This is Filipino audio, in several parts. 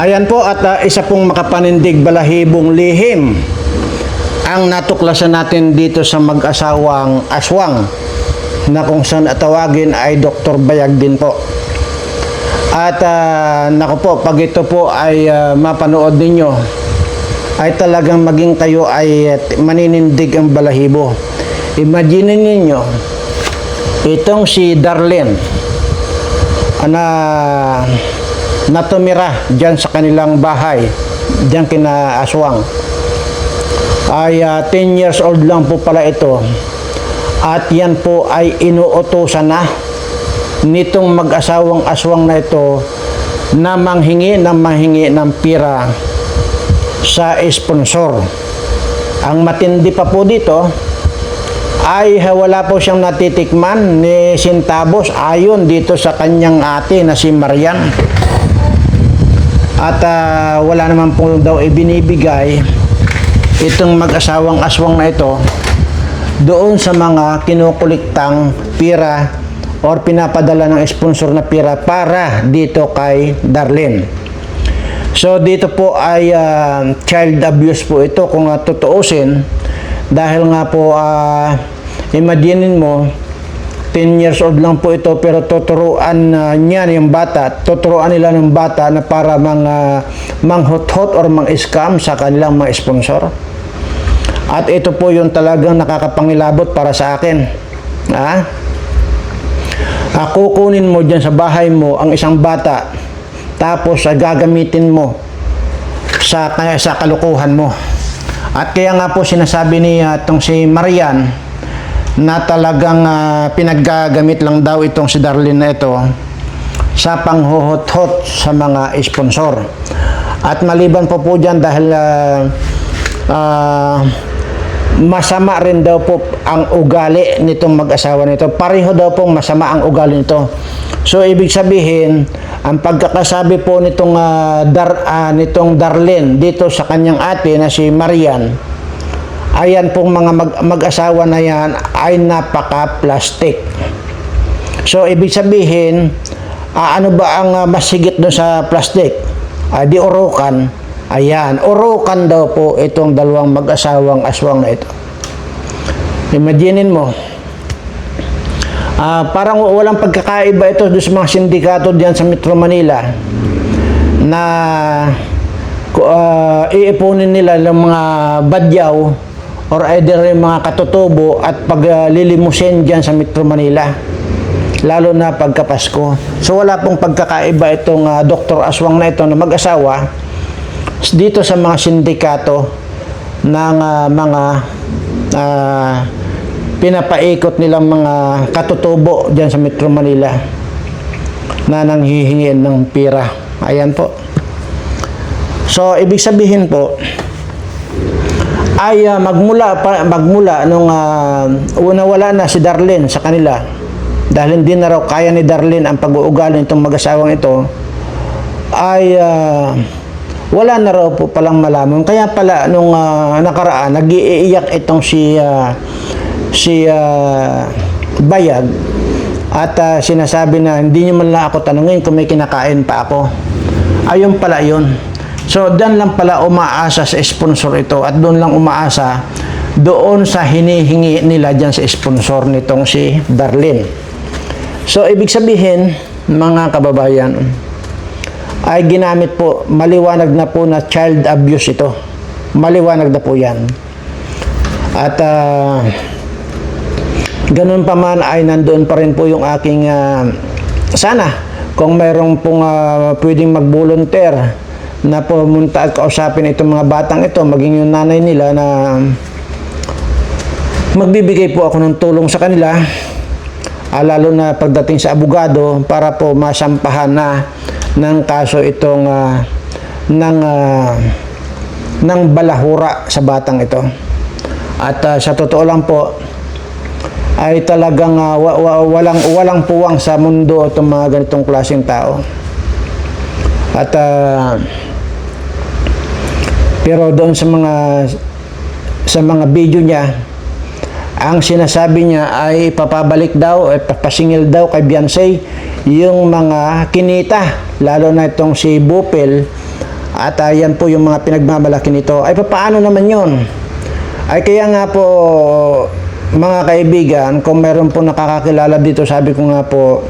Ayan po at isa pong makapanindig balahibong lihim ang natuklasan natin dito sa mag-asawang aswang na kung saan tawagin ay Dr. Bayag din po. At naku po, pag ito po ay mapanood ninyo ay talagang maging kayo ay maninindig ang balahibo. Imagine ninyo itong si Darlene na tumira dyan sa kanilang bahay, dyan kina aswang. Ay 10 years old lang po pala ito. At yan po ay inuutosan na nitong mag-asawang aswang na ito na manghingi ng pira sa sponsor. Ang matindi pa po dito ay wala po siyang natitikman ni Sintabos ayon dito sa kanyang ate na si Marian. At wala naman po daw ibinibigay itong mag-asawang aswang na ito doon sa mga kinukuliktang pira or pinapadala ng sponsor na pira para dito kay Darlene. So dito po ay child abuse po ito kung tutuusin, dahil nga po imaginin mo 10 years old lang po ito pero tuturuan niya yung bata, tuturuan nila ng bata na para manghuthot or mang-scam sa kanilang mga sponsor. At ito po yung talagang nakakapangilabot para sa akin. Kukunin mo dyan sa bahay mo ang isang bata tapos gagamitin mo sa kalukuhan mo. At kaya nga po sinasabi niya itong si Marian na talagang pinaggagamit lang daw itong si Darlene na ito sa panghuhot-hot sa mga sponsor. At maliban po dyan dahil masama rin daw po ang ugali nitong mag-asawa nito. Pareho daw pong masama ang ugali nito. So ibig sabihin, ang pagkakasabi po nitong Darlene dito sa kanyang ate na si Marian, ayan pong mga mag-asawa na yan ay napaka-plastic. So ibig sabihin, ano ba ang mas higit doon sa plastic? Di urukan. Ayan, urukan daw po itong dalawang mag-asawang aswang na ito. Imaginin mo, parang walang pagkakaiba ito doon sa mga sindikato diyan sa Metro Manila na iipunin nila ng mga badyaw or either yung mga katutubo at paglilimusin diyan sa Metro Manila, lalo na pagkapasko. So wala pong pagkakaiba itong Dr. Aswang na ito na mag-asawa dito sa mga sindikato ng mga pinapaikot nilang mga katutubo dyan sa Metro Manila na nanghihingi ng pira. Ayan po. So ibig sabihin po ay magmula nung una wala na si Darlene sa kanila, dahil hindi na raw kaya ni Darlene ang pag-uugali nitong mag-asawang ito, ay wala na raw po palang malaman. Kaya pala nung nakaraan nag-iiyak itong si Bayag at sinasabi na hindi niyo man lang ako tanungin kung may kinakain pa ako. Ayun pala yun. So doon lang pala umaasa sa sponsor ito at doon lang umaasa doon sa hinihingi nila dyan sa sponsor nitong si Darlene. So ibig sabihin mga kababayan, ay ginamit po, maliwanag na po na child abuse ito. Maliwanag na po yan. At ganun pa man ay nandoon pa rin po yung aking sana kung mayroong pong pwedeng mag-volunteer na pumunta at kausapin itong mga batang ito, maging yung nanay nila, na magbibigay po ako ng tulong sa kanila, lalo na pagdating sa abogado, para po masampahan na ng kaso itong ng balahura sa batang ito. At sa totoo lang po ay talagang walang puwang sa mundo itong mga ganitong klaseng tao. At pero doon sa mga video niya, ang sinasabi niya ay papabalik daw, ay papasingil daw kay Beyonce yung mga kinita, lalo na itong si Bupel At yan po yung mga pinagmamalaki nito. Ay paano naman yon? Ay kaya nga po mga kaibigan, kung meron po nakakakilala dito, sabi ko nga po,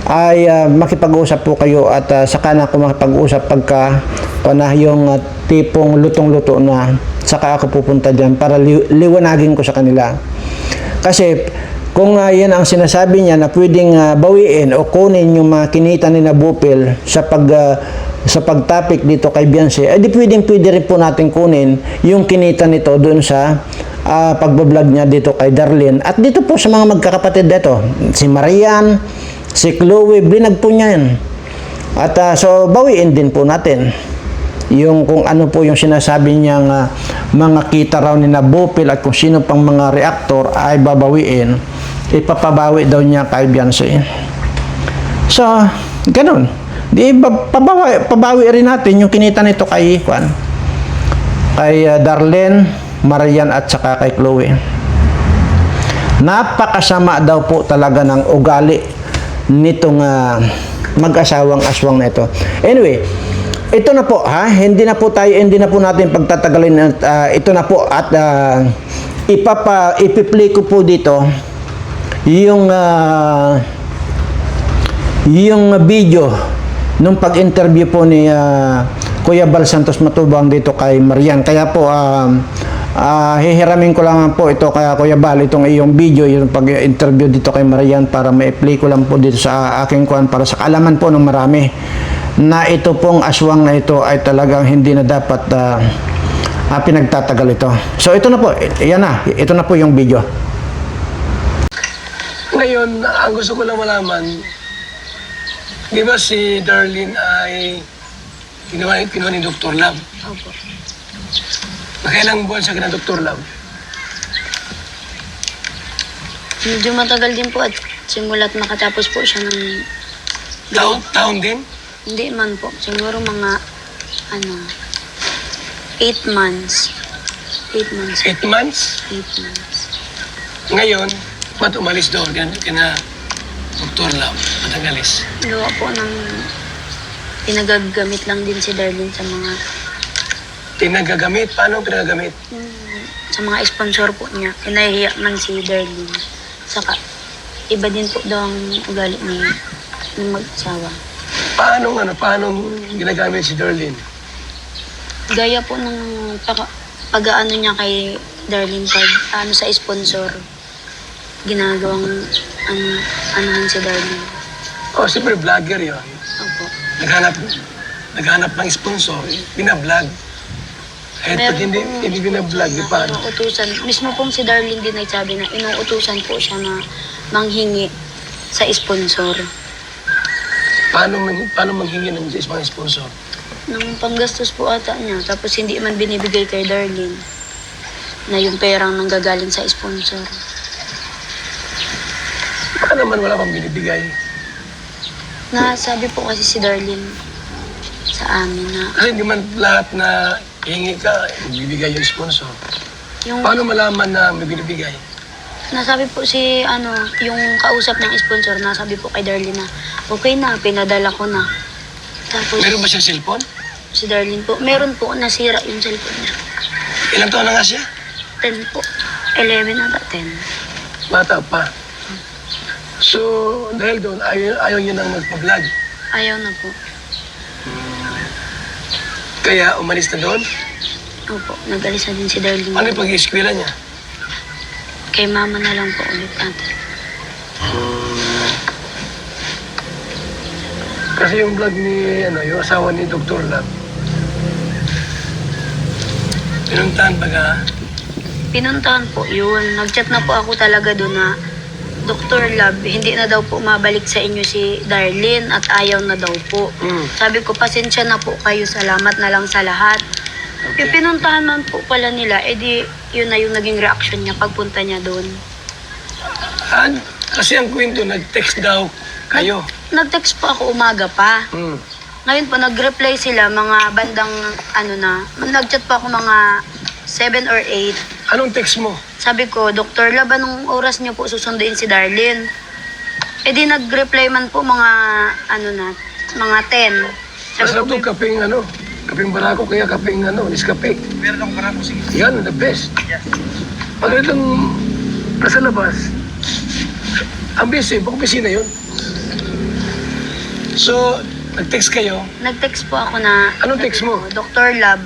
ay makipag-usap po kayo at saka na ako makipag-usap pagka yung tipong lutong-luto na, saka ako pupunta dyan para liwanagin ko sa kanila. Kasi kung yan ang sinasabi niya na pwedeng bawiin o kunin yung mga kinita ni Bupil sa pagtapik dito kay Beyonce, di pwede rin po natin kunin yung kinita nito doon sa pagbablog niya dito kay Darlene. At dito po sa mga magkakapatid dito, si Marian, si Chloe, blinag po niya yan. At so bawiin din po natin yung kung ano po yung sinasabi niyang mga kita raw ni Bupil at kung sino pang mga reaktor ay babawiin, ipapabawi daw niya kay Beyonce. So, ganun. Di pabawi rin natin yung kinita nito kay Darlene, Marian at saka kay Chloe. Napakasama daw po talaga ng ugali nitong mag-asawang aswang na ito. Anyway, ito na po hindi na po natin pagtatagalin at ito na po at ipi-play ko po dito yung video nung pag-interview po ni Kuya Bal Santos Matubang dito kay Marian. Kaya po hihiramin ko lang po ito kaya Kuya Bal, itong iyong video, yung pag-interview dito kay Marian, para ma-play ko lang po dito sa aking kuwan para sa kaalaman po ng marami na ito pong aswang na ito ay talagang hindi na dapat pinagtatagal ito. So ito na po, ito na po yung video. Ngayon, ang gusto ko lang malaman, di ba si Darlene ay kinuha ni Dr. Love? Opo. Nakailang buwan siya kina Dr. Love? Medyo matagal din po at simula't makatapos po siya ng... Taon din? Hindi man po. Siguro mga, 8 months. 8 months. 8 months? 8 months. Ngayon, ba't umalis doon kina Dr. Love? Ba't ang alis? Gawa po ng... Pinagagamit lang din si Darlene sa mga... Pinagagamit? Paano pinagagamit? Sa mga sponsor po niya. Pinahiya man si Darlene. Saka, iba din po daw ang ugali niya ng mag-asawa. Paano ginagamit si Darlene? Gaya po ng pag-aano niya kay Darlene pag sa sponsor. Ginagawang anuhan si Darlene. Oh, siyempre vlogger yun. Opo. Naghanap ng sponsor, binablog. Eh, pag hindi binablog, di paano? Inuutusan. Mismo pong si Darlene din nagsabi na inuutusan po siya na manghingi sa sponsor. Paano manghingi ng isang sponsor? Nang panggastos po ata niya. Tapos hindi man binibigay kay Darlene na yung perang nanggagaling sa sponsor. Baka naman wala pang binibigay. Nasabi po kasi si Darlene sa amin na Kasi hindi man lahat na hingi ka, bibigay yung sponsor. yung Paano malaman na may binibigay? nasabi po si yung kausap ng sponsor, nasabi po kay Darlene na okay na, pinadala ko na. Tapos Meron ba siyang cellphone? si Darlene po, meron po nasira yung cellphone niya. Ilang taon na nga siya? 10 po. 11 ata 10. Bata pa. So, dahil doon, ayaw niya nang magpa-vlog. Ayaw na po. Kaya umalis na doon. Opo, nag-alis na din si Darlene. Ano yung pag-ieskwela niya? Kay mama na lang po ulit ate. Kasi yung vlog ni, yung asawa ni Dr. Love, pinuntahan baga, Pinuntahan po yun. Nag-chat na po ako talaga doon na Dr. Love, hindi na daw po mabalik sa inyo si Darlene at ayaw na daw po. Sabi ko, pasensya na po kayo, salamat na lang sa lahat. Yung pinuntahan man po pala nila, edi yun na yung naging reaction niya pagpunta niya doon. kasi ang kwento, nag-text daw kayo. Nag-text po ako umaga pa. Mm. Ngayon po, nag-reply sila mga bandang nag-chat pa ako mga 7 or 8. Anong text mo? Sabi ko, Dr. Love, anong oras niyo po susunduin si Darlene? E di nag-reply man po mga, mga 10. Sabi ko, Masarap itong kaping Kapeng barako, kaya kapeng Nescafe. Meron akong barako, sige. Yan, the best. Yeah. Pag itong nasa labas, ang busy, baka busy na yun. So, nag-text kayo. Nag-text po ako na... Anong text mo? Dr. Lab,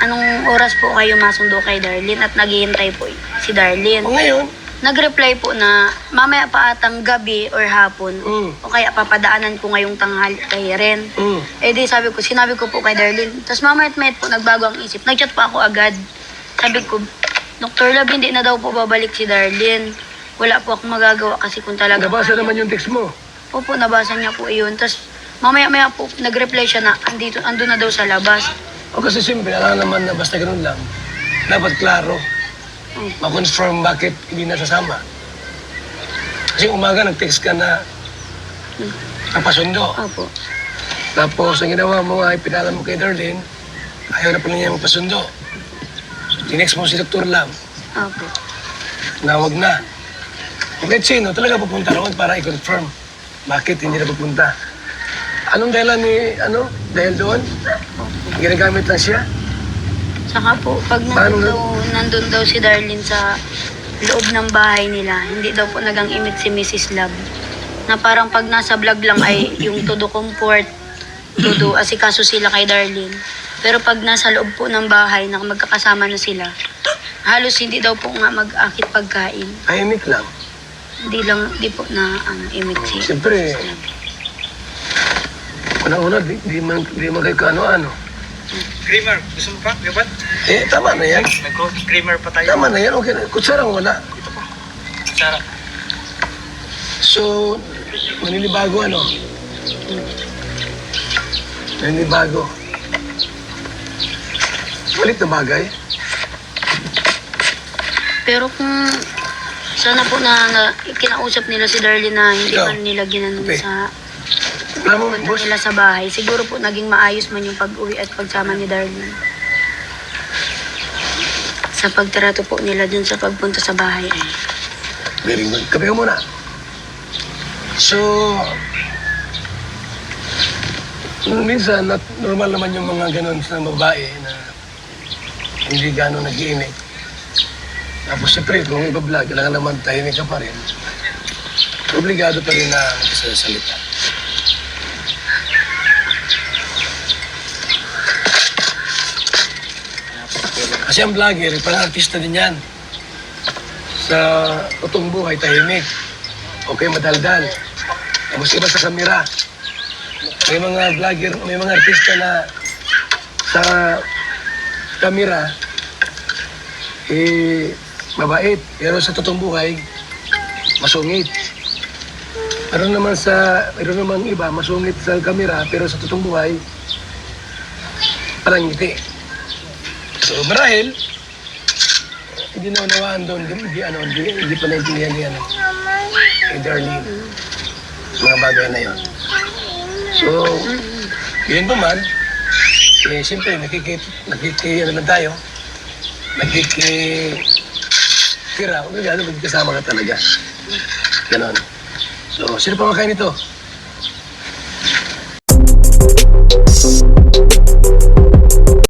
anong oras po kayo masundo kay Darlene at naghihintay po si Darlene. O ngayon, Nag-reply po na mamaya pa atang gabi or hapon Mm. o kaya papadaanan ko ngayong tanghali kay Ren. mm, Eh di sinabi ko po kay Darlene. Tapos mamaya at po nagbago ang isip. Nag-chat pa ako agad. Sabi ko, Dr. Lab, hindi na daw po babalik si Darlene. Wala po akong magagawa kasi kung talaga... nabasa naman yung text mo. Opo, nabasa niya po iyon. Tapos mamaya po nag-reply siya na andun na daw sa labas. O kasi simple, alam naman na basta ganun lang. Dapat klaro. Ma-confirm bakit hindi nasasama. Kasi umaga nag-text ka na kapasundo. Opo. Tapos ang ginawa mo ay pinalam mo kay Darlene, ayaw na pala niya magpasundo. Tinext mo si Dr. Lam, Opo. na wag na. Kung let's say, talaga pupunta roon para i-confirm bakit hindi na pupunta. Anong dahilan dahil doon? Ginagamit lang siya? Saka po, pag Paano nandun daw si Darlene sa loob ng bahay nila, hindi daw po nagang-imit si Mrs. Love. Na parang pag nasa vlog lang ay yung todo comfort, todo asikaso sila kay Darlene. Pero pag nasa loob po ng bahay na magkakasama na sila, halos hindi daw po nga mag-akit pagkain. Tahimik lang. Di po na imit si Siyempre, Mrs. Love. una-una, di man kayo kaano-ano. Creamer, gusto mo pa? Gabat? Eh, tama na yan. Nag-creamer pa tayo. Tama na yan. Okay na. Kutsarang wala. Sarap. So, maninibago Maninibago. Malit na bagay. Pero kung sana po na kinausap nila si Darlene na hindi Ikaw? man nila ginanong Okay. sa Alam mo, punta boss, nila sa bahay, siguro po naging maayos man yung pag-uwi at pagsama ni Darlene. Sa pagtrato po nila dun sa pagpunta sa bahay. very good. Kape ka muna. So, minsan, normal naman yung mga ganun sa babae na hindi gano'n nag-iinit. Tapos siyempre, kung iba-vlog, kailangan naman tahimik ka pa rin. Obligado pa rin na magsasalita. Kasi ang vlogger, parang artista din yan. Sa totoong buhay, tahimik. Okay, madaldal. Tapos iba sa kamera. May mga vlogger, may mga artista na sa kamera, mabait. Pero sa totoong buhay, masungit. Meron naman iba, masungit sa kamera, pero sa totoong buhay, parang ngiti. So, marahil, hindi naunawaan doon, hindi pa naintindihan niya ni Darlene. Mga bagay na yun. So, yun pa man, siyempre, naman tayo, nakikitira, magkasama ka talaga. Ganon. So, sino pa makain ito?